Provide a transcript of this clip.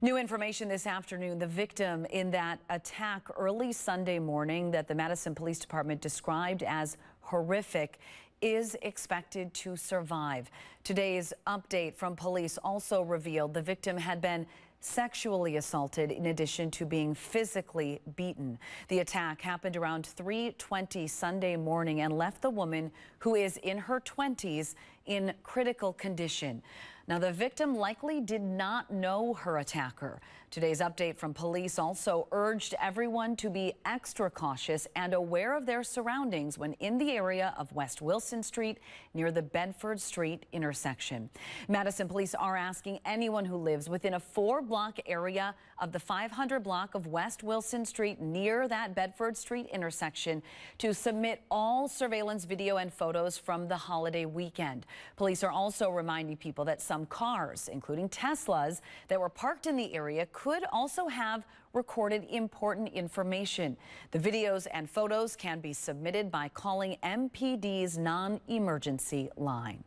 New information this afternoon. The victim in that attack early Sunday morning that the Madison Police Department described as horrific is expected to survive. Today's update from police also revealed the victim had been sexually assaulted in addition to being physically beaten. The attack happened around 3:20 Sunday morning and left the woman, who is in her 20s, in critical condition. Now, the victim likely did not know her attacker. Today's update from police also urged everyone to be extra cautious and aware of their surroundings when in the area of West Wilson Street near the Bedford Street intersection. Madison police are asking anyone who lives within a 4-block area of the 500 block of West Wilson Street near that Bedford Street intersection to submit all surveillance video and photos from the holiday weekend. Police are also reminding people that some cars, including Teslas, that were parked in the area could also have recorded important information. The videos and photos can be submitted by calling MPD's non-emergency line.